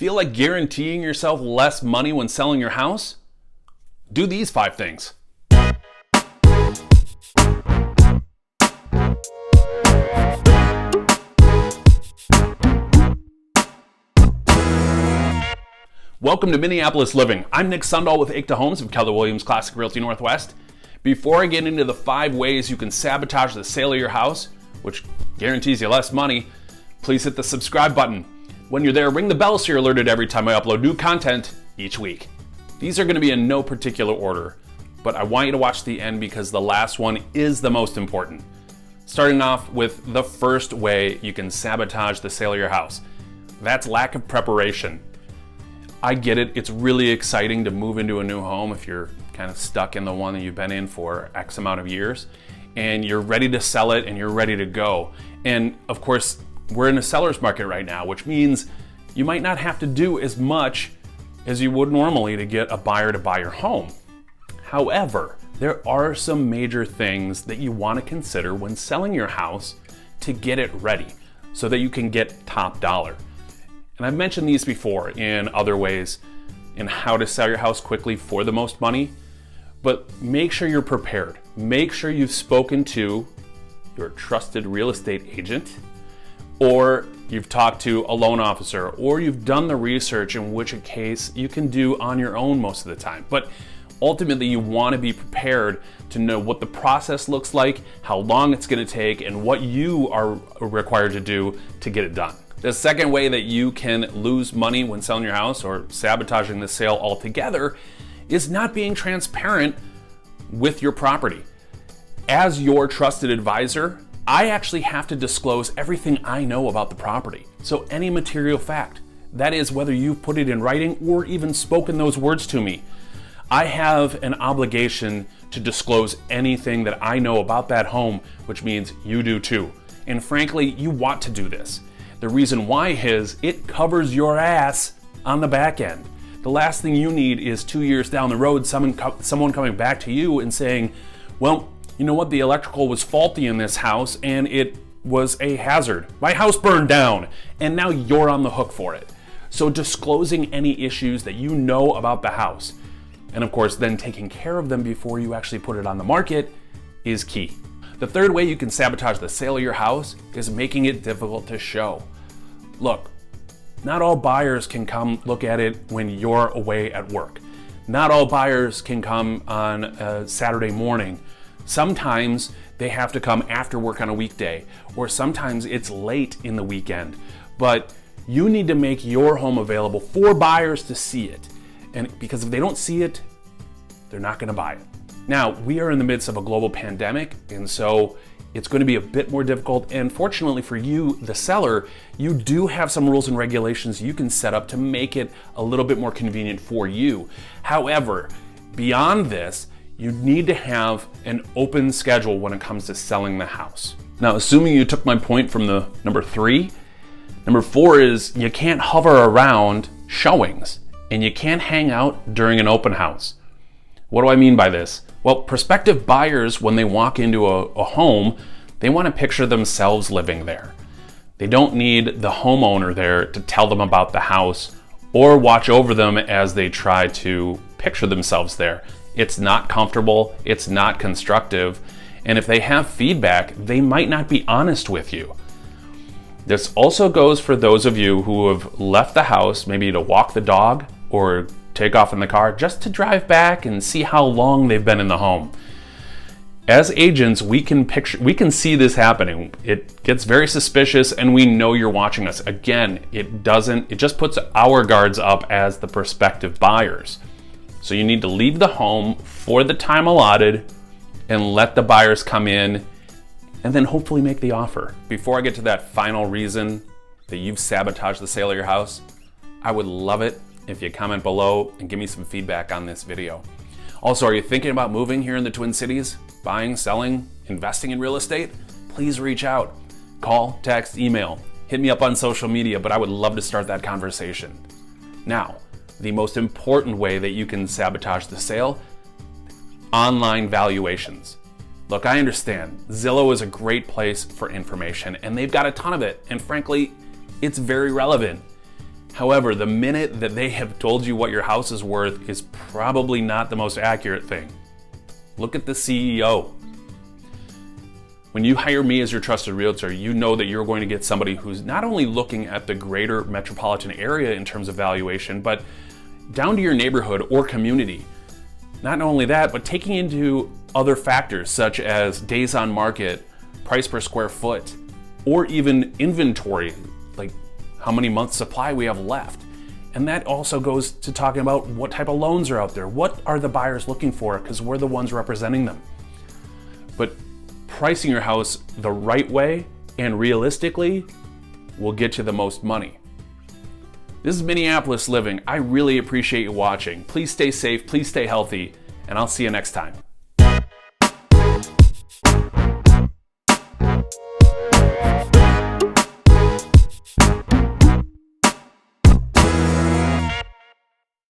Feel like guaranteeing yourself less money when selling your house? Do these 5 things. Welcome to Minneapolis Living. I'm Nick Sundahl with Acta Homes of Keller Williams Classic Realty Northwest. Before I get into the 5 ways you can sabotage the sale of your house, which guarantees you less money, please hit the subscribe button. When you're there, ring the bell so you're alerted every time I upload new content each week. These are going to be in no particular order, but I want you to watch the end because the last one is the most important. Starting off with the first way you can sabotage the sale of your house. That's lack of preparation. I get it, it's really exciting to move into a new home if you're kind of stuck in the one that you've been in for X amount of years, and you're ready to sell it and you're ready to go. And of course, we're in a seller's market right now, which means you might not have to do as much as you would normally to get a buyer to buy your home. However, there are some major things that you want to consider when selling your house to get it ready so that you can get top dollar. And I've mentioned these before in other ways in how to sell your house quickly for the most money, but make sure you're prepared. Make sure you've spoken to your trusted real estate agent, or you've talked to a loan officer, or you've done the research, in which case you can do on your own most of the time. But ultimately, you want to be prepared to know what the process looks like, how long it's going to take, and what you are required to do to get it done. The second way that you can lose money when selling your house or sabotaging the sale altogether is not being transparent with your property. As your trusted advisor, I actually have to disclose everything I know about the property. So any material fact, that is whether you've put it in writing or even spoken those words to me, I have an obligation to disclose anything that I know about that home, which means you do too. And frankly, you want to do this. The reason why is it covers your ass on the back end. The last thing you need is 2 years down the road, someone coming back to you and saying, well, you know what, the electrical was faulty in this house and it was a hazard. My house burned down, and now you're on the hook for it. So disclosing any issues that you know about the house, and of course then taking care of them before you actually put it on the market, is key. The third way you can sabotage the sale of your house is making it difficult to show. Look, not all buyers can come look at it when you're away at work. Not all buyers can come on a Saturday morning. Sometimes they have to come after work on a weekday, or sometimes it's late in the weekend. But you need to make your home available for buyers to see it. And because if they don't see it, they're not going to buy it. Now, we are in the midst of a global pandemic, and so it's going to be a bit more difficult. And fortunately for you, the seller, you do have some rules and regulations you can set up to make it a little bit more convenient for you. However, beyond this, you need to have an open schedule when it comes to selling the house. Now, assuming you took my point from the number 3, number 4 is you can't hover around showings and you can't hang out during an open house. What do I mean by this? Well, prospective buyers, when they walk into a home, they want to picture themselves living there. They don't need the homeowner there to tell them about the house or watch over them as they try to picture themselves there. It's not comfortable, it's not constructive, and if they have feedback, they might not be honest with you. This also goes for those of you who have left the house, maybe to walk the dog or take off in the car just to drive back and see how long they've been in the home. As agents, we can see this happening. It gets very suspicious and we know you're watching us. Again, it just puts our guards up as the prospective buyers. So you need to leave the home for the time allotted and let the buyers come in and then hopefully make the offer. Before I get to that final reason that you've sabotaged the sale of your house, I would love it if you comment below and give me some feedback on this video. Also, are you thinking about moving here in the Twin Cities? Buying, selling, investing in real estate? Please reach out. Call, text, email. Hit me up on social media, but I would love to start that conversation. Now, the most important way that you can sabotage the sale, online valuations. Look, I understand Zillow is a great place for information and they've got a ton of it. And frankly, it's very relevant. However, the minute that they have told you what your house is worth is probably not the most accurate thing. Look at the CEO. When you hire me as your trusted realtor, you know that you're going to get somebody who's not only looking at the greater metropolitan area in terms of valuation, but down to your neighborhood or community. Not only that, but taking into other factors such as days on market, price per square foot, or even inventory, like how many months supply we have left. And that also goes to talking about what type of loans are out there. What are the buyers looking for? Because we're the ones representing them. But pricing your house the right way and realistically will get you the most money. This is Minneapolis Living. I really appreciate you watching. Please stay safe, please stay healthy, and I'll see you next time.